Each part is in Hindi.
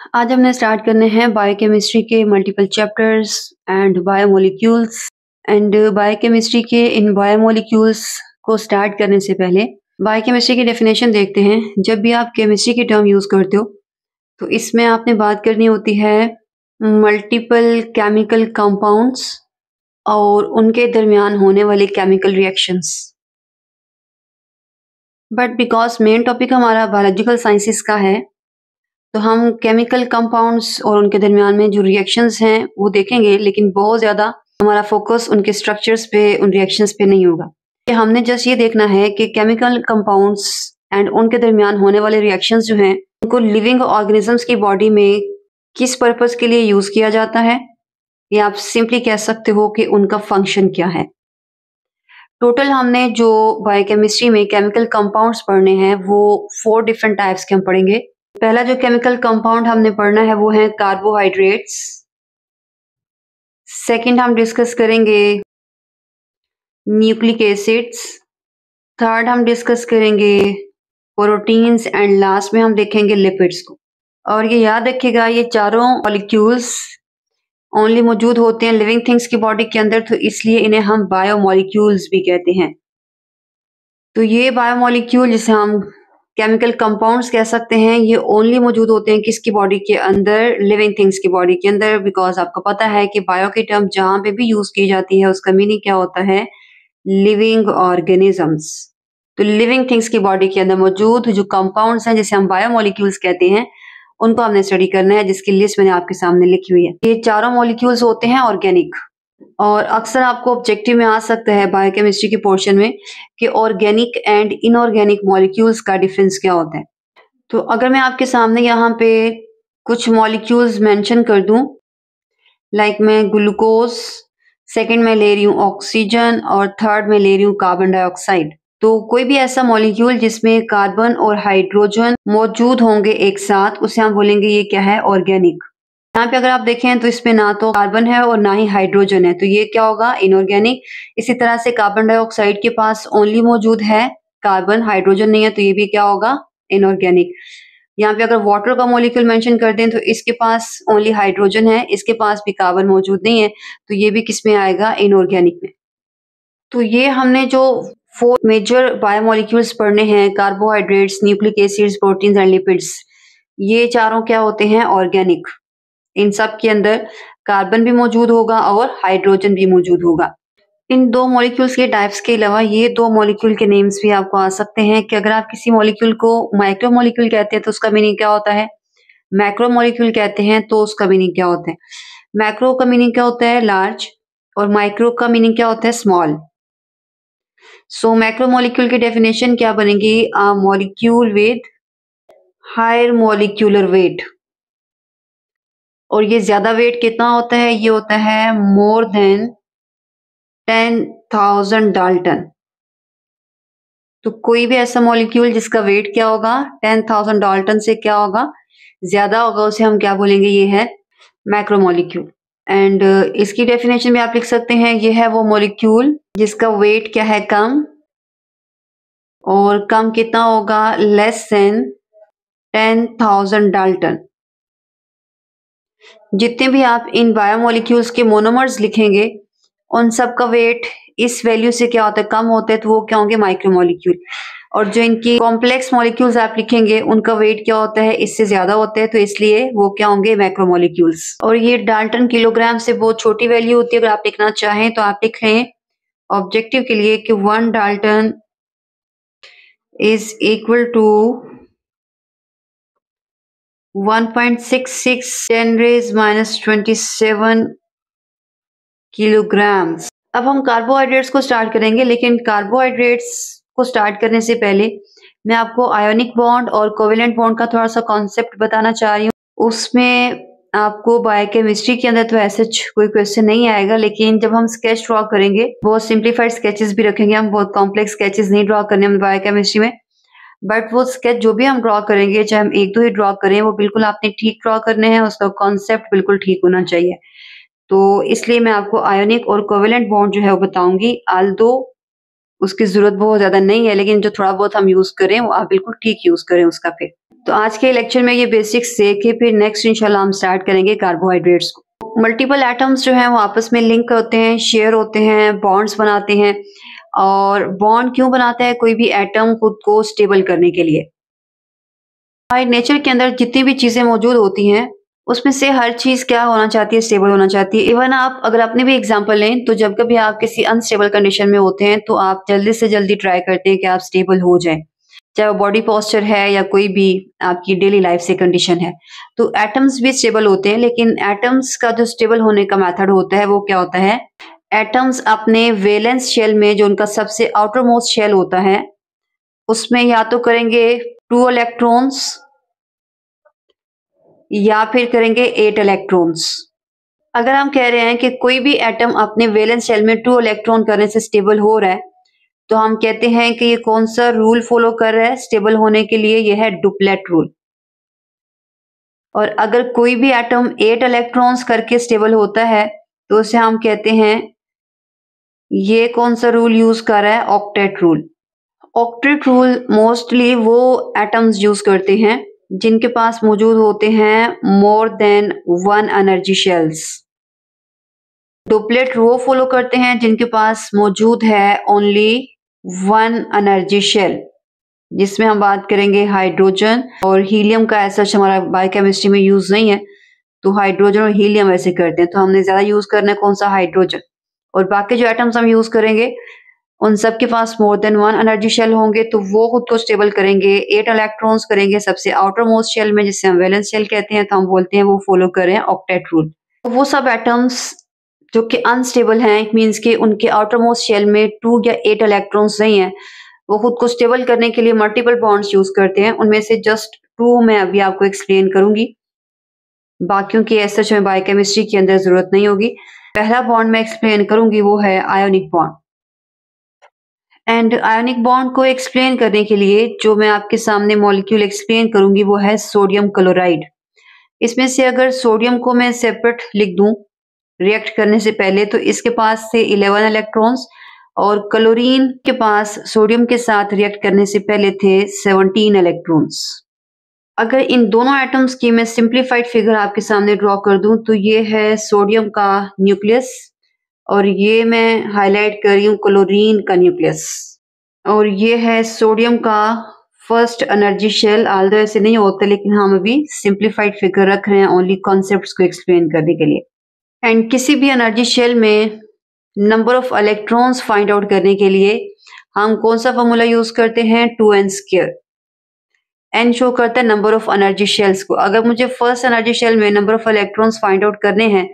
आज हमने स्टार्ट करने हैं बायोकेमिस्ट्री के multiple chapters and biomolecules and biochemistry के इन बायोमोलिक्यूल्स को स्टार्ट करने से पहले बायोकेमिस्ट्री की डेफिनेशन देखते हैं। जब भी आप केमिस्ट्री की टर्म यूज करते हो तो इसमें आपने बात करनी होती है मल्टीपल केमिकल कंपाउंड्स और उनके दरमियान होने वाले chemical reactions. But because main topic हमारा बायोलॉजिकल साइंसेस का है तो हम केमिकल कंपाउंड्स और उनके दरमियान में जो रिएक्शंस हैं वो देखेंगे, लेकिन बहुत ज़्यादा हमारा फोकस उनके स्ट्रक्चर्स पे, उन रिएक्शंस पे नहीं होगा। कि हमने जस्ट ये देखना है कि केमिकल कंपाउंड्स एंड उनके दरमियान होने वाले रिएक्शंस जो हैं उनको लिविंग ऑर्गेनिजम्स की बॉडी में किस पर्पस के लिए यूज किया जाता है, या आप सिंपली कह सकते हो कि उनका फंक्शन क्या है। टोटल हमने जो बायोकेमिस्ट्री में केमिकल कंपाउंड्स पढ़ने हैं वो 4 डिफरेंट टाइप्स के हम पढ़ेंगे। पहला जो केमिकल कंपाउंड हमने पढ़ना है वो है कार्बोहाइड्रेट्स। सेकंड हम डिस्कस करेंगे न्यूक्लिक एसिड्स। थर्ड हम डिस्कस करेंगे प्रोटीन्स एंड लास्ट में हम देखेंगे लिपिड्स को। और ये याद रखिएगा, ये चारों मॉलिक्यूल्स ओनली मौजूद होते हैं लिविंग थिंग्स की बॉडी के अंदर, तो इसलिए इन्हें हम बायोमॉलिक्यूल्स भी कहते हैं। तो ये बायोमॉलिक्यूल जिसे हम केमिकल कंपाउंड्स कह सकते हैं, ये ओनली मौजूद होते हैं किसकी बॉडी के अंदर, लिविंग थिंग्स की बॉडी के अंदर। बिकॉज आपको पता है कि बायो की टर्म जहां पे भी यूज की जाती है उसका मीनिंग क्या होता है, लिविंग ऑर्गेनिजम्स। तो लिविंग थिंग्स की बॉडी के अंदर मौजूद जो कंपाउंड्स हैं जिसे हम बायोमॉलिक्यूल्स कहते हैं उनको हमने स्टडी करना है, जिसकी लिस्ट मैंने आपके सामने लिखी हुई है। ये चारों मॉलिक्यूल्स होते हैं ऑर्गेनिक, और अक्सर आपको ऑब्जेक्टिव में आ सकता है बायोकेमिस्ट्री के पोर्शन में कि ऑर्गेनिक एंड इनऑर्गेनिक मॉलिक्यूल्स का डिफरेंस क्या होता है। तो अगर मैं आपके सामने यहाँ पे कुछ मॉलिक्यूल्स मेंशन कर दूं, लाइक मैं ग्लूकोज, सेकंड में ले रही हूँ ऑक्सीजन और थर्ड में ले रही हूँ कार्बन डाइऑक्साइड। तो कोई भी ऐसा मॉलिक्यूल जिसमें कार्बन और हाइड्रोजन मौजूद होंगे एक साथ, उसे हम बोलेंगे ये क्या है, ऑर्गेनिक। यहाँ पे अगर आप देखें तो इसमें ना तो कार्बन है और ना ही हाइड्रोजन है, तो ये क्या होगा, इनऑर्गेनिक। इसी तरह से कार्बन डाइऑक्साइड के पास ओनली मौजूद है कार्बन, हाइड्रोजन नहीं है, तो ये भी क्या होगा, इनऑर्गेनिक। यहाँ पे अगर वाटर का मॉलिक्यूल मेंशन कर दें तो इसके पास ओनली हाइड्रोजन है, इसके पास भी कार्बन मौजूद नहीं है, तो ये भी किस में आएगा, इनऑर्गेनिक में। तो ये हमने जो 4 मेजर बायोमॉलिक्यूल्स पढ़ने हैं, carbohydrates, nucleic acids, proteins and lipids, ये चारों क्या होते हैं, ऑर्गेनिक। इन सब के अंदर कार्बन भी मौजूद होगा और हाइड्रोजन भी मौजूद होगा। इन 2 मॉलिक्यूल्स के टाइप्स के अलावा ये 2 मॉलिक्यूल के नेम्स भी आपको आ सकते हैं कि अगर आप किसी मॉलिक्यूल को माइक्रो मॉलिक्यूल कहते हैं तो उसका मीनिंग क्या होता है, मैक्रो मॉलिक्यूल कहते हैं तो उसका मीनिंग क्या होता है। मैक्रो का मीनिंग क्या होता है, लार्ज, और माइक्रो का मीनिंग क्या होता है, स्मॉल। सो मैक्रो मॉलिक्यूल की डेफिनेशन क्या बनेगी, a molecule with higher molecular weight. और ये ज्यादा वेट कितना होता है, ये होता है मोर देन 10,000 डाल्टन। तो कोई भी ऐसा मॉलिक्यूल जिसका वेट क्या होगा, 10,000 डाल्टन से क्या होगा, ज्यादा होगा, उसे हम क्या बोलेंगे, ये है मैक्रो मॉलिक्यूल। एंड इसकी डेफिनेशन भी आप लिख सकते हैं, ये है वो मॉलिक्यूल जिसका वेट क्या है, कम, और कम कितना होगा, लेस देन 10,000 डाल्टन। जितने भी आप इन बायोमॉलिक्यूल्स के मोनोमर्स लिखेंगे उन सब का वेट इस वैल्यू से क्या होता है, कम होता है, तो वो क्या होंगे, माइक्रोमॉलिक्यूल। और जो इनकी कॉम्प्लेक्स मॉलिक्यूल्स आप लिखेंगे उनका वेट क्या होता है, इससे ज्यादा होता है, तो इसलिए वो क्या होंगे, मैक्रोमॉलिक्यूल्स। और ये डाल्टन किलोग्राम से बहुत छोटी वैल्यू होती है। अगर आप लिखना चाहें तो आप लिख लें ऑब्जेक्टिव के लिए कि 1 dalton is equal to 1.66 10⁻⁻27 kilograms. अब हम कार्बोहाइड्रेट्स को स्टार्ट करेंगे, लेकिन कार्बोहाइड्रेट्स को स्टार्ट करने से पहले मैं आपको आयोनिक बॉन्ड और कोवेलेंट बॉन्ड का थोड़ा सा कॉन्सेप्ट बताना चाह रही हूँ। उसमें आपको बायोकेमिस्ट्री के अंदर तो ऐसे कोई क्वेश्चन नहीं आएगा, लेकिन जब हम स्केच ड्रॉ करेंगे, बहुत सिंप्लीफाइड स्केचेस भी रखेंगे, हम बहुत कॉम्प्लेक्स स्केचेस नहीं ड्रॉ करने हम बायोकेमिस्ट्री में। बट वो स्केच जो भी हम ड्रॉ करेंगे, चाहे हम 1-2 ही ड्रॉ करें, वो बिल्कुल आपने ठीक ड्रॉ करने हैं, उसका कॉन्सेप्ट बिल्कुल ठीक होना चाहिए। तो इसलिए मैं आपको आयोनिक और कोवेलेंट बॉन्ड जो है वो बताऊंगी। आल्दो उसकी जरूरत बहुत ज्यादा नहीं है, लेकिन जो थोड़ा बहुत हम यूज करें वो आप बिल्कुल ठीक यूज करें उसका। फिर तो आज के लेक्चर में ये बेसिक्स देखे, फिर नेक्स्ट इंशाल्लाह हम स्टार्ट करेंगे कार्बोहाइड्रेट्स को। मल्टीपल एटम्स जो हैं वो आपस में लिंक होते हैं, शेयर होते हैं, बॉन्ड्स बनाते हैं। और बॉन्ड क्यों बनाता है कोई भी एटम? खुद को स्टेबल करने के लिए। हमारे नेचर के अंदर जितनी भी चीजें मौजूद होती हैं उसमें से हर चीज क्या होना चाहती है? स्टेबल होना चाहती है। इवन आप अगर अपने भी एग्जांपल लें तो जब कभी आप किसी अनस्टेबल कंडीशन में होते हैं तो आप जल्दी से जल्दी ट्राई करते हैं कि आप स्टेबल हो जाएं, चाहे वो बॉडी पोस्चर है या कोई भी आपकी डेली लाइफ से कंडीशन है। तो एटम्स भी स्टेबल होते हैं, लेकिन एटम्स का जो स्टेबल होने का मेथड होता है वो क्या होता है? एटम्स अपने वैलेंस शेल में, जो उनका सबसे आउटर मोस्ट शेल होता है, उसमें या तो करेंगे 2 इलेक्ट्रॉन्स या फिर करेंगे 8 इलेक्ट्रॉन्स। अगर हम कह रहे हैं कि कोई भी एटम अपने वैलेंस शेल में 2 इलेक्ट्रॉन करने से स्टेबल हो रहा है, तो हम कहते हैं कि ये कौन सा रूल फॉलो कर रहा है स्टेबल होने के लिए? ये है डुप्लेट रूल। और अगर कोई भी एटम 8 इलेक्ट्रॉन्स करके स्टेबल होता है तो उसे हम कहते हैं ये कौन सा रूल यूज कर रहा है? Octet rule. Octet rule mostly वो एटम्स यूज करते हैं जिनके पास मौजूद होते हैं more than 1 energy shells. Duplet वो फॉलो करते हैं जिनके पास मौजूद है ओनली 1 एनर्जी शेल, जिसमें हम बात करेंगे हाइड्रोजन और हीलियम का। ऐसा हमारा बायोकेमिस्ट्री में यूज नहीं है, तो हाइड्रोजन और हीलियम ऐसे करते हैं, तो हमने ज्यादा यूज करना है कौन सा? हाइड्रोजन। और बाकी जो एटम्स हम यूज करेंगे उन सब के पास मोर देन 1 एनर्जी शेल होंगे, तो वो खुद को स्टेबल करेंगे। 8 इलेक्ट्रॉन्स करेंगे सबसे आउटर मोस्ट शेल में, जिसे हम वैलेंस शेल कहते हैं, तो हम बोलते हैं वो फॉलो कर रहे हैं ऑक्टेट रूल। तो वो सब एटम्स जो कि अनस्टेबल हैं, इट मीन्स कि उनके आउटर मोस्ट शेल में 2 या 8 इलेक्ट्रॉन्स नहीं है, वो खुद को स्टेबल करने के लिए मल्टीपल बॉन्ड्स यूज करते हैं। उनमें से जस्ट 2 मैं अभी आपको एक्सप्लेन करूंगी, बाकियों की ऐसा जो बायोकेमिस्ट्री के अंदर जरूरत नहीं होगी। पहला बॉन्ड मैं एक्सप्लेन करूंगी वो है ionic bond. And ionic bond को एक्सप्लेन करने के लिए जो मैं आपके सामने मॉलिक्यूल एक्सप्लेन करूंगी वो है सोडियम क्लोराइड। इसमें से अगर सोडियम को मैं सेपरेट लिख दूं रिएक्ट करने से पहले, तो इसके पास से 11 इलेक्ट्रॉन्स, और क्लोरीन के पास सोडियम के साथ रिएक्ट करने से पहले थे 17 इलेक्ट्रॉन्स। अगर इन दोनों एटम्स की मैं सिंप्लीफाइड फिगर आपके सामने ड्रॉ कर दूं तो ये है सोडियम का न्यूक्लियस, और ये मैं हाईलाइट कर रही हूँ क्लोरीन का न्यूक्लियस, और ये है सोडियम का फर्स्ट एनर्जी शेल। आल्दो ऐसे नहीं होते, लेकिन हम अभी सिंप्लीफाइड फिगर रख रहे हैं ओनली कॉन्सेप्ट्स को एक्सप्लेन करने के लिए। एंड किसी भी एनर्जी शेल में number of electrons find out करने के लिए हम कौन सा फॉर्मूला यूज करते हैं? 2n²। n शो करता है नंबर ऑफ एनर्जी शेल्स को। अगर मुझे फर्स्ट एनर्जी शेल में number of electrons find out करने हैं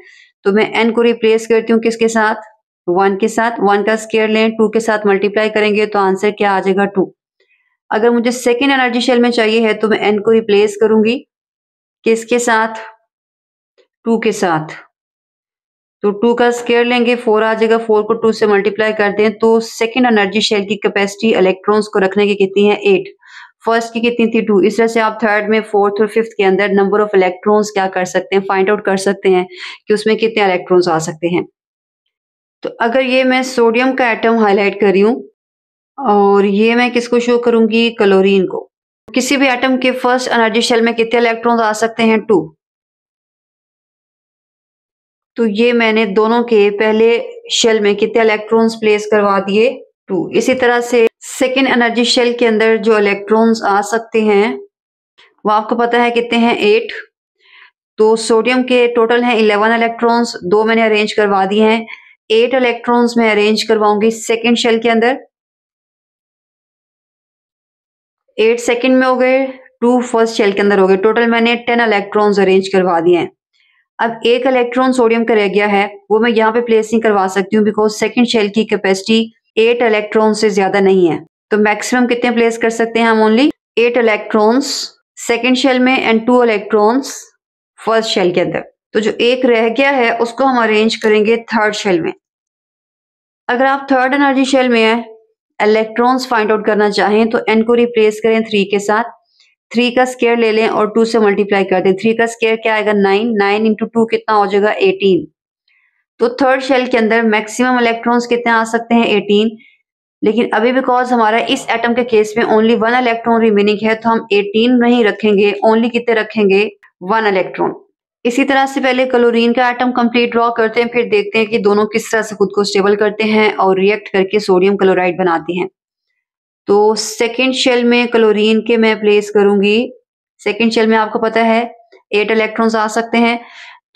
तो मैं n को रिप्लेस करती हूँ किसके साथ? 1 के साथ। 1 का स्क्वायर लें, 2 के साथ मल्टीप्लाई करेंगे तो आंसर क्या आ जाएगा? 2। अगर मुझे सेकेंड एनर्जी शेल में चाहिए है तो मैं n को रिप्लेस करूंगी किसके साथ? 2 के साथ। तो 2 का स्क्वायर लेंगे, 4 आ जाएगा। 4 को 2 से मल्टीप्लाई करते हैं तो सेकेंड एनर्जी शेल की कैपेसिटी इलेक्ट्रॉन्स को रखने की कितनी है? 8। फर्स्ट की कितनी थी? 2। इस तरह से आप थर्ड में, फोर्थ और फिफ्थ के अंदर नंबर ऑफ इलेक्ट्रॉन्स क्या कर सकते हैं? फाइंड आउट कर सकते हैं कि उसमें कितने इलेक्ट्रॉन्स आ सकते हैं। तो अगर ये मैं सोडियम का एटम हाईलाइट कर रही हूँ और ये मैं किसको शो करूंगी? क्लोरीन को। किसी भी एटम के फर्स्ट एनर्जी शेल में कितने इलेक्ट्रॉन्स आ सकते हैं? 2। तो ये मैंने दोनों के पहले शेल में कितने इलेक्ट्रॉन्स प्लेस करवा दिए? 2। इसी तरह से सेकेंड एनर्जी शेल के अंदर जो इलेक्ट्रॉन्स आ सकते हैं वो आपको पता है कितने हैं? 8। तो सोडियम के टोटल हैं 11 इलेक्ट्रॉन्स, 2 मैंने अरेंज करवा दिए हैं। 8 इलेक्ट्रॉन्स मैं अरेंज करवाऊंगी सेकेंड शेल के अंदर। 8 सेकेंड में हो गए, 2 फर्स्ट शेल के अंदर हो गए। टोटल मैंने 10 इलेक्ट्रॉन्स अरेंज करवा दिए हैं। अब 1 इलेक्ट्रॉन सोडियम का रह गया है, वो मैं यहाँ पे प्लेस नहीं करवा सकती हूँ बिकॉज सेकेंड शेल की कैपेसिटी 8 इलेक्ट्रॉन से ज्यादा नहीं है। तो मैक्सिमम कितने प्लेस कर सकते हैं हम? ओनली 8 इलेक्ट्रॉन्स सेकेंड शेल में एंड 2 इलेक्ट्रॉन्स फर्स्ट शेल के अंदर। तो जो एक रह गया है उसको हम अरेंज करेंगे थर्ड शेल में। अगर आप थर्ड एनर्जी शेल में इलेक्ट्रॉन्स फाइंड आउट करना चाहें तो n को रिप्लेस करें 3 के साथ। 3 का स्क्वायर ले लें और 2 से मल्टीप्लाई कर दें। 3 का स्क्वायर क्या आएगा? 9। 9 इंटू 2 कितना हो जाएगा? 18। तो थर्ड शेल के अंदर मैक्सिमम इलेक्ट्रॉन्स कितने आ सकते हैं? 18। लेकिन अभी बिकॉज हमारा इस एटम के केस में ओनली 1 इलेक्ट्रॉन रिमेनिंग है तो हम 18 नहीं रखेंगे, ओनली कितने रखेंगे 1 इलेक्ट्रॉन। इसी तरह से पहले क्लोरीन का एटम कंप्लीट ड्रॉ करते हैं, फिर देखते हैं कि दोनों किस तरह से खुद को स्टेबल करते हैं और रिएक्ट करके सोडियम क्लोराइड बनाते हैं। तो सेकेंड शेल में क्लोरीन के मैं प्लेस करूंगी। सेकेंड शेल में आपको पता है 8 इलेक्ट्रॉन्स आ सकते हैं,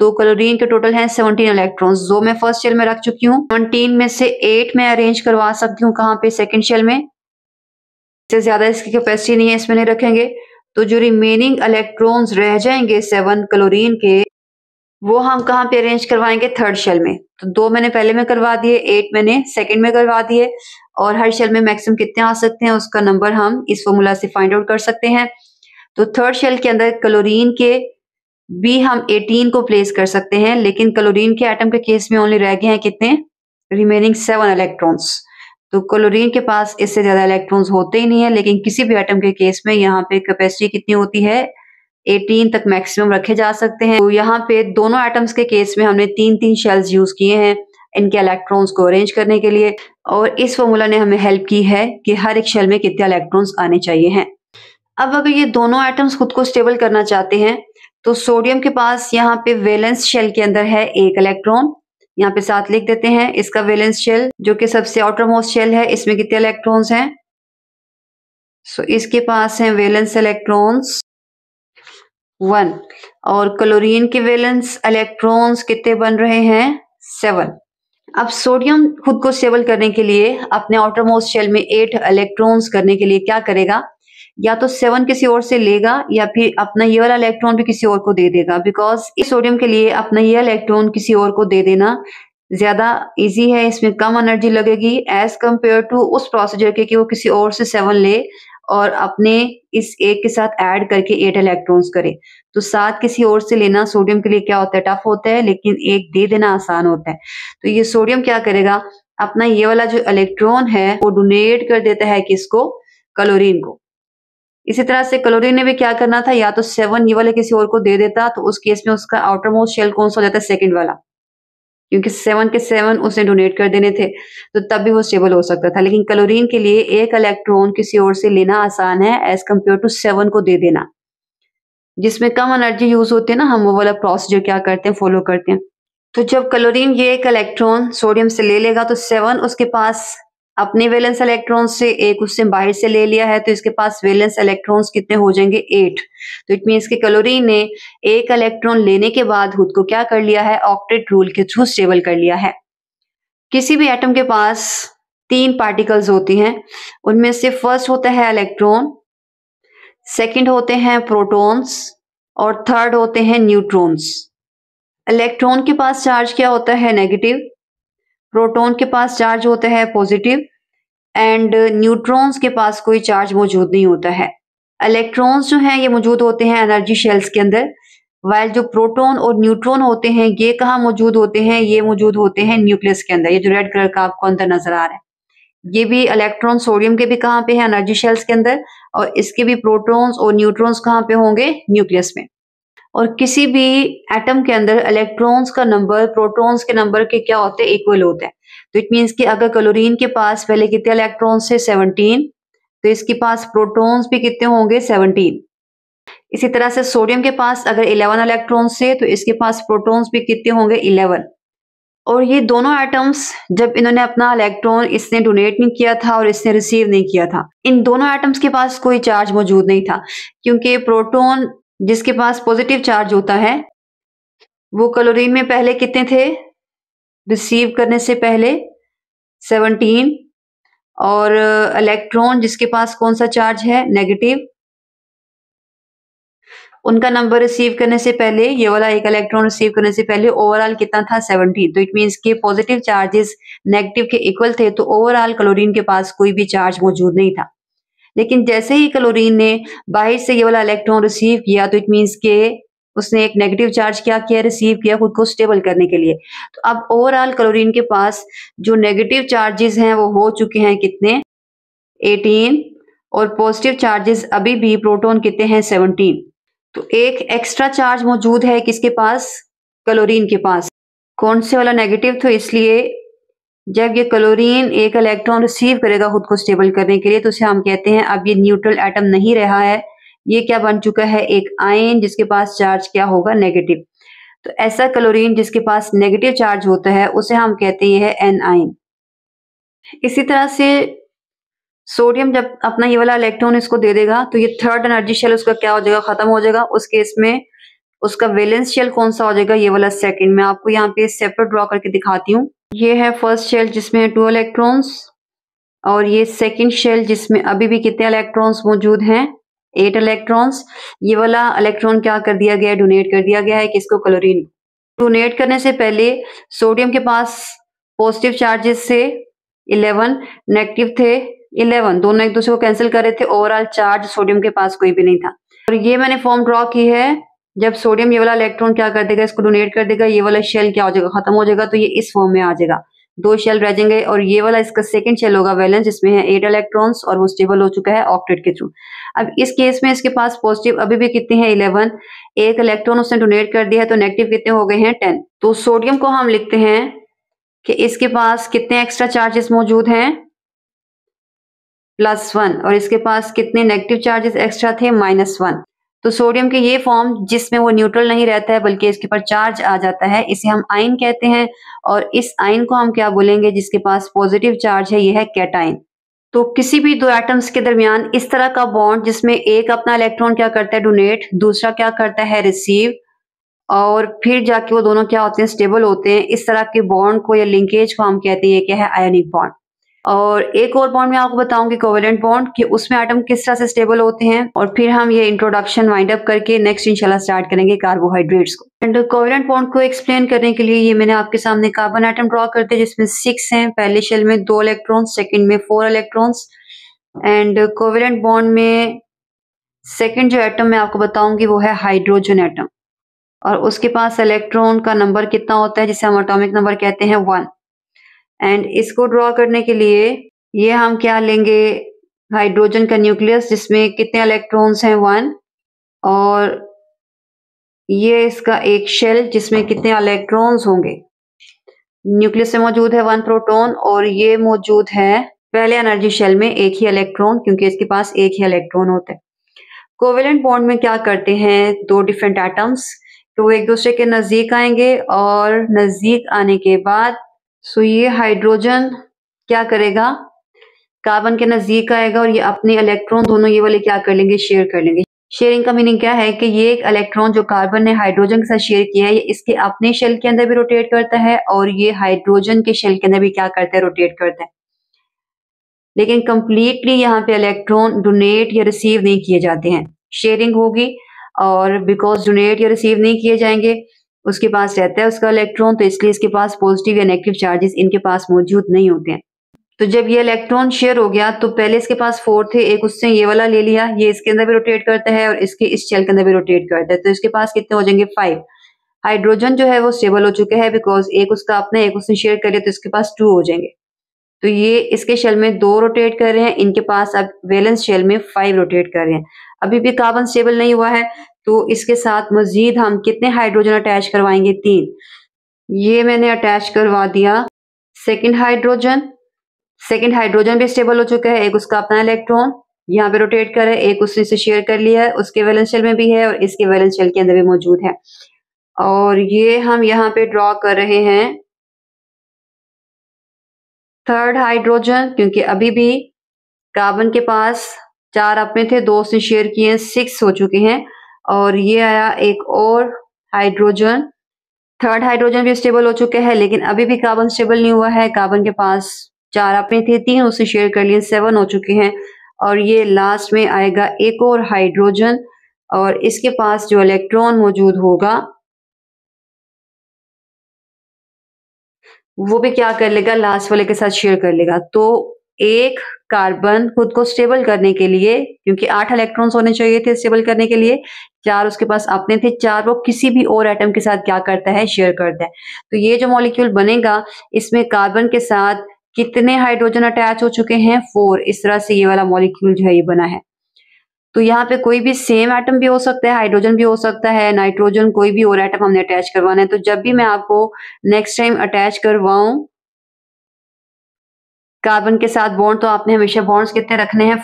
तो क्लोरीन के टोटल हैं 17 इलेक्ट्रॉन्स जो मैं फर्स्ट शेल में रख चुकी हूँ। 17 में से 8 में अरेंज करवा सकती हूँ कहाँ पे, सेकेंड शेल में। इससे ज्यादा इसकी कैपेसिटी नहीं है, इसमें नहीं रखेंगे। तो जो रिमेनिंग इलेक्ट्रॉन्स रह जाएंगे 7 क्लोरीन के, वो हम कहाँ पे अरेंज करवाएंगे, थर्ड शेल में। तो 2 मैंने पहले में करवा दिए, 8 मैंने सेकेंड में करवा दिए, और हर शेल में मैक्सिमम कितने आ सकते हैं उसका नंबर हम इस फॉर्मूला से फाइंड आउट कर सकते हैं। तो थर्ड शेल के अंदर क्लोरीन के भी हम 18 को प्लेस कर सकते हैं, लेकिन क्लोरीन के एटम के केस में ओनली रह गए हैं कितने, रिमेनिंग 7 इलेक्ट्रॉन्स। तो क्लोरीन के पास इससे ज्यादा इलेक्ट्रॉन्स होते ही नहीं है, लेकिन किसी भी एटम के केस में यहाँ पे कैपेसिटी कितनी होती है, 18 तक मैक्सिमम रखे जा सकते हैं। तो यहाँ पे दोनों एटम्स के केस में हमने 3-3 शेल्स यूज किए हैं इनके इलेक्ट्रॉन्स को अरेंज करने के लिए, और इस फॉर्मूला ने हमें हेल्प की है कि हर एक शेल में कितने इलेक्ट्रॉन्स आने चाहिए हैं। अब अगर ये दोनों एटम्स खुद को स्टेबल करना चाहते हैं तो सोडियम के पास यहाँ पे वैलेंस शेल के अंदर है 1 इलेक्ट्रॉन, यहाँ पे 7 लिख देते हैं। इसका वैलेंस शेल जो कि सबसे आउटर मोस्ट शेल है, इसमें कितने इलेक्ट्रॉन्स हैं, सो इसके पास है वैलेंस इलेक्ट्रॉन्स 1, और क्लोरीन के वैलेंस इलेक्ट्रॉन्स कितने बन रहे हैं, 7। अब सोडियम खुद को स्टेबल करने के लिए अपने आउटर मोस्ट शेल में 8 इलेक्ट्रॉन्स करने के लिए क्या करेगा, या तो 7 किसी और से लेगा या फिर अपना ये वाला इलेक्ट्रॉन भी किसी और को दे देगा, बिकॉज इस सोडियम के लिए अपना ये इलेक्ट्रॉन किसी और को दे देना ज्यादा इजी है, इसमें कम एनर्जी लगेगी एज कंपेयर टू उस प्रोसीजर के कि वो किसी और से 7 ले और अपने इस एक के साथ ऐड करके 8 इलेक्ट्रॉन्स करे। तो 7 किसी और से लेना सोडियम के लिए क्या होता है, टफ होता है, लेकिन एक दे देना आसान होता है। तो ये सोडियम क्या करेगा, अपना ये वाला जो इलेक्ट्रॉन है वो डोनेट कर देता है किसको, क्लोरीन को। इसी तरह से क्लोरीन ने भी क्या करना था, या तो 7 ये वाले किसी और को दे देता, तो उस केस में उसका आउटर मोस्ट शेल कौन सा हो जाता है, सेकंड वाला, क्योंकि 7 के 7 उसने डोनेट कर देने थे, तो तब भी वो स्टेबल हो सकता था। लेकिन क्लोरीन के लिए एक इलेक्ट्रॉन किसी और से लेना आसान है एज कम्पेयर टू 7 को दे देना, जिसमें कम एनर्जी यूज होती है ना, हम वो वाला प्रोसीजर क्या करते हैं, फॉलो करते हैं। तो जब क्लोरीन ये एक इलेक्ट्रॉन सोडियम से ले लेगा तो 7 उसके पास अपने वैलेंस इलेक्ट्रॉन से, एक उससे बाहर से ले लिया है, तो इसके पास वैलेंस इलेक्ट्रॉन्स कितने हो जाएंगे, 8। तो इट मीन्स कि क्लोरीन ने एक इलेक्ट्रॉन लेने के बाद खुद को क्या कर लिया है, ऑक्टेट रूल के थ्रू स्टेबल कर लिया है। किसी भी एटम के पास 3 पार्टिकल्स होती हैं, उनमें से फर्स्ट होता है इलेक्ट्रॉन, सेकंड होते हैं प्रोटॉन्स, और थर्ड होते हैं न्यूट्रॉन्स। इलेक्ट्रॉन के पास चार्ज क्या होता है, नेगेटिव, प्रोटॉन के पास चार्ज होता है पॉजिटिव, एंड न्यूट्रॉन्स के पास कोई चार्ज मौजूद नहीं होता है। इलेक्ट्रॉन्स जो हैं ये मौजूद होते हैं एनर्जी शेल्स के अंदर, वाइल जो प्रोटॉन और न्यूट्रॉन होते हैं ये कहाँ मौजूद होते हैं, ये मौजूद होते हैं न्यूक्लियस के अंदर। ये जो रेड कलर का आपको अंदर नजर आ रहा है, ये भी इलेक्ट्रॉन सोडियम के भी कहाँ पे है, एनर्जी शेल्स के अंदर, और इसके भी प्रोटॉन्स और न्यूट्रॉन्स कहाँ पे होंगे, न्यूक्लियस में। और किसी भी एटम के अंदर इलेक्ट्रॉन्स का नंबर प्रोटॉन्स के नंबर के क्या होते हैं, इक्वल होता है। तो इट मीन्स कि अगर क्लोरीन के पास पहले कितने इलेक्ट्रॉन्स थे, 17, तो इसके पास प्रोटॉन्स भी कितने होंगे, 17। इसी तरह से सोडियम के पास अगर 11 इलेक्ट्रॉन्स थे तो इसके पास प्रोटॉन्स भी कितने होंगे, 11। और ये दोनों एटम्स जब इन्होंने अपना इलेक्ट्रॉन, इसने डोनेट नहीं किया था और इसने रिसीव नहीं किया था, इन दोनों एटम्स के पास कोई चार्ज मौजूद नहीं था, क्योंकि प्रोटॉन जिसके पास पॉजिटिव चार्ज होता है वो क्लोरीन में पहले कितने थे, रिसीव करने से पहले 17, और इलेक्ट्रॉन जिसके पास कौन सा चार्ज है, नेगेटिव, उनका नंबर रिसीव करने से पहले, ये वाला एक इलेक्ट्रॉन रिसीव करने से पहले ओवरऑल कितना था, 17। तो इट मीन्स कि पॉजिटिव चार्जेस नेगेटिव के इक्वल थे, तो ओवरऑल क्लोरीन के पास कोई भी चार्ज मौजूद नहीं था। लेकिन जैसे ही क्लोरीन ने बाहर से ये वाला इलेक्ट्रॉन रिसीव किया, तो इट मीन्स के उसने एक नेगेटिव चार्ज क्या किया, रिसीव किया खुद को स्टेबल करने के लिए। तो अब ओवरऑल क्लोरीन के पास जो नेगेटिव चार्जेस हैं वो हो चुके हैं कितने, 18, और पॉजिटिव चार्जेस अभी भी प्रोटॉन कितने हैं, 17। तो एक एक्स्ट्रा चार्ज मौजूद है किसके पास, क्लोरीन के पास। कौन से वाला, नेगेटिव, तो इसलिए जब ये क्लोरीन एक इलेक्ट्रॉन रिसीव करेगा खुद को स्टेबल करने के लिए तो उसे हम कहते हैं अब ये न्यूट्रल एटम नहीं रहा है, ये क्या बन चुका है, एक आयन जिसके पास चार्ज क्या होगा, नेगेटिव। तो ऐसा क्लोरीन जिसके पास नेगेटिव चार्ज होता है उसे हम कहते हैं एन आयन। इसी तरह से सोडियम जब अपना ये वाला इलेक्ट्रॉन इसको दे देगा तो ये थर्ड एनर्जी शेल उसका क्या हो जाएगा, खत्म हो जाएगा। उस केस में उसका वैलेंस शेल कौन सा हो जाएगा, ये वाला सेकंड। मैं आपको यहाँ पे सेपरेट ड्रॉ करके दिखाती हूँ। ये है फर्स्ट शेल जिसमें 2 इलेक्ट्रॉन्स और ये सेकंड शेल जिसमें अभी भी कितने इलेक्ट्रॉन्स मौजूद हैं, 8 इलेक्ट्रॉन्स। ये वाला इलेक्ट्रॉन क्या कर दिया गया है, डोनेट कर दिया गया है किसको, क्लोरीन। डोनेट करने से पहले सोडियम के पास पॉजिटिव चार्जेस थे 11, नेगेटिव थे 11, दोनों एक दूसरे को कैंसिल कर रहे थे। ओवरऑल चार्ज सोडियम के पास कोई भी नहीं था। और ये मैंने फॉर्म ड्रॉ की है, जब सोडियम ये वाला इलेक्ट्रॉन क्या कर देगा, इसको डोनेट कर देगा, ये वाला शेल क्या हो जाएगा, खत्म हो जाएगा। तो ये इस फॉर्म में आ जाएगा, 2 शेल रह जाएंगे और ये वाला इसका सेकंड शेल होगा वैलेंस, जिसमें है 8 इलेक्ट्रॉन्स और वो स्टेबल हो चुका है ऑक्टेट के थ्रू। अब इस केस में इसके पास पॉजिटिव अभी भी कितने हैं, 11, एक इलेक्ट्रॉन उसने डोनेट कर दिया है तो नेगेटिव कितने हो गए हैं, 10। तो सोडियम को हम लिखते हैं कि इसके पास कितने एक्स्ट्रा चार्जेस मौजूद हैं, +1, और इसके पास कितने नेगेटिव चार्जेस एक्स्ट्रा थे, -1। तो सोडियम के ये फॉर्म जिसमें वो न्यूट्रल नहीं रहता है बल्कि इसके ऊपर चार्ज आ जाता है, इसे हम आयन कहते हैं। और इस आयन को हम क्या बोलेंगे, जिसके पास पॉजिटिव चार्ज है, ये है कैटायन। तो किसी भी 2 एटम्स के दरमियान इस तरह का बॉन्ड जिसमें एक अपना इलेक्ट्रॉन क्या करता है, डोनेट, दूसरा क्या करता है, रिसीव, और फिर जाके वो दोनों क्या होते हैं, स्टेबल होते हैं। इस तरह के बॉन्ड को या लिंकेज को हम कहते हैं, क्या है, आयनिक बॉन्ड। और एक और बॉन्ड मैं आपको बताऊंगी, कोवेलेंट बॉन्ड, कि उसमें एटम किस तरह से स्टेबल होते हैं। और फिर हम ये इंट्रोडक्शन वाइंड अप करके नेक्स्ट इंशाल्लाह स्टार्ट करेंगे कार्बोहाइड्रेट्स को। एंड कोवेलेंट बॉन्ड को एक्सप्लेन करने के लिए ये मैंने आपके सामने कार्बन एटम ड्रॉ करते हैं जिसमें 6 हैं। पहले शेल में 2 इलेक्ट्रॉन्स, सेकंड में 4 इलेक्ट्रॉन्स। एंड कोवेलेंट बॉन्ड में सेकंड जो एटम मैं आपको बताऊंगी वो है हाइड्रोजन एटम, और उसके पास इलेक्ट्रॉन का नंबर कितना होता है, जिसे हम एटॉमिक नंबर कहते हैं, 1। एंड इसको ड्रॉ करने के लिए ये हम क्या लेंगे, हाइड्रोजन का न्यूक्लियस जिसमें कितने इलेक्ट्रॉन्स हैं, 1, और ये इसका एक शेल जिसमें कितने इलेक्ट्रॉन्स होंगे। न्यूक्लियस में मौजूद है 1 प्रोटॉन और ये मौजूद है पहले एनर्जी शेल में एक ही इलेक्ट्रॉन, क्योंकि इसके पास एक ही इलेक्ट्रॉन होता है। कोवेलेंट बॉन्ड में क्या करते हैं 2 डिफरेंट एटम्स, तो वो एक दूसरे के नजदीक आएंगे और नजदीक आने के बाद ये हाइड्रोजन क्या करेगा, कार्बन के नजदीक आएगा और ये अपने इलेक्ट्रॉन दोनों ये वाले क्या कर लेंगे, शेयर कर लेंगे। शेयरिंग का मीनिंग क्या है कि ये एक इलेक्ट्रॉन जो कार्बन ने हाइड्रोजन के साथ शेयर किया है, ये इसके अपने शेल के अंदर भी रोटेट करता है और ये हाइड्रोजन के शेल के अंदर भी क्या करता है, रोटेट करता है। लेकिन कंप्लीटली यहाँ पे इलेक्ट्रॉन डोनेट या रिसीव नहीं किए जाते हैं, शेयरिंग होगी। और बिकॉज डोनेट या रिसीव नहीं किए जाएंगे, उसके पास रहता है उसका इलेक्ट्रॉन, तो इसलिए इसके पास पॉजिटिव या नेगेटिव चार्जेस इनके पास मौजूद नहीं होते हैं। तो जब ये इलेक्ट्रॉन शेयर हो गया तो पहले इसके पास 4 थे, एक उससे ये वाला ले लिया, ये इसके अंदर भी रोटेट करता है और इसके इस शेल के अंदर भी रोटेट करता है, तो इसके पास कितने हो जाएंगे, 5। हाइड्रोजन जो है वो स्टेबल हो चुके हैं बिकॉज एक उसका अपना एक उसने शेयर कर लिया, तो इसके पास 2 हो जाएंगे। तो ये इसके शेल में 2 रोटेट कर रहे हैं, इनके पास अब वैलेंस शेल में 5 रोटेट कर रहे हैं। अभी भी कार्बन स्टेबल नहीं हुआ है, तो इसके साथ मजीद हम कितने हाइड्रोजन अटैच करवाएंगे, 3। ये मैंने अटैच करवा दिया सेकंड हाइड्रोजन। सेकंड हाइड्रोजन भी स्टेबल हो चुका है, एक उसका अपना इलेक्ट्रॉन यहाँ पे रोटेट कर रहा है, एक उसने से शेयर कर लिया है, उसके वैलेंस शेल में भी है और इसके वैलेंस शेल के अंदर भी मौजूद है। और ये हम यहाँ पे ड्रॉ कर रहे हैं थर्ड हाइड्रोजन, क्योंकि अभी भी कार्बन के पास 4 अपने थे, 2 उसने शेयर किए हैं, 6 हो चुके हैं। और ये आया एक और हाइड्रोजन, थर्ड हाइड्रोजन भी स्टेबल हो चुके हैं, लेकिन अभी भी कार्बन स्टेबल नहीं हुआ है। कार्बन के पास 4 अपने थे, 3 उसने शेयर कर लिए, 7 हो चुके हैं। और ये लास्ट में आएगा एक और हाइड्रोजन, और इसके पास जो इलेक्ट्रॉन मौजूद होगा वो भी क्या कर लेगा, लास्ट वाले के साथ शेयर कर लेगा। तो एक कार्बन खुद को स्टेबल करने के लिए, क्योंकि 8 इलेक्ट्रॉन्स होने चाहिए थे स्टेबल करने के लिए, 4 उसके पास अपने थे, 4 वो किसी भी और एटम के साथ क्या करता है, शेयर करता है। तो ये जो मॉलिक्यूल बनेगा इसमें कार्बन के साथ कितने हाइड्रोजन अटैच हो चुके हैं, 4। इस तरह से ये वाला मॉलिक्यूल जो है ये बना है। तो यहाँ पे कोई भी सेम एटम भी हो सकता है, हाइड्रोजन भी हो सकता है, नाइट्रोजन, कोई भी और एटम हमने अटैच करवाना है। तो जब भी मैं आपको नेक्स्ट टाइम अटैच करवाऊं कार्बन के साथ बॉन्ड, तो आपने हमेशा बॉन्ड्स कितने रखने हैं?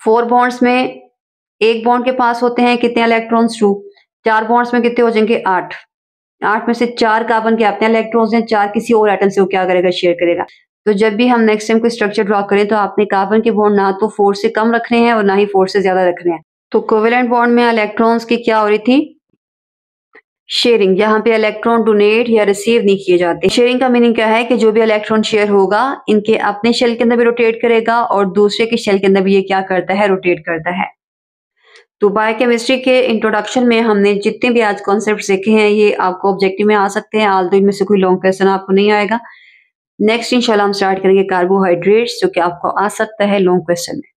4 बॉन्ड्स में एक बॉन्ड के पास होते हैं कितने इलेक्ट्रॉन्स? 2। 4 बॉन्ड्स में कितने हो जाएंगे? 8। 8 में से 4 कार्बन के अपने इलेक्ट्रॉन्स हैं, 4 किसी और एटम से वो क्या करेगा? शेयर करेगा। तो जब भी हम नेक्स्ट टाइम कोई स्ट्रक्चर ड्रॉ करें तो आपने कार्बन के बॉन्ड ना तो 4 से कम रखने हैं और ना ही 4 से ज्यादा रखने हैं। तो कोवेलेंट बॉन्ड में इलेक्ट्रॉन्स की क्या हो रही थी? शेयरिंग। यहाँ पे इलेक्ट्रॉन डोनेट या रिसीव नहीं किए जाते। शेयरिंग का मीनिंग क्या है कि जो भी इलेक्ट्रॉन शेयर होगा इनके अपने शेल के अंदर भी रोटेट करेगा और दूसरे के शेल के अंदर भी ये क्या करता है? रोटेट करता है। तो बायोकेमिस्ट्री के इंट्रोडक्शन में हमने जितने भी आज कॉन्सेप्ट देखे हैं ये आपको ऑब्जेक्टिव में आ सकते हैं। आज तो इनमें से कोई लॉन्ग क्वेश्चन आपको नहीं आएगा। नेक्स्ट इंशाल्लाह हम स्टार्ट करेंगे कार्बोहाइड्रेट्स, जो कि आपको आ सकता है लॉन्ग क्वेश्चन में।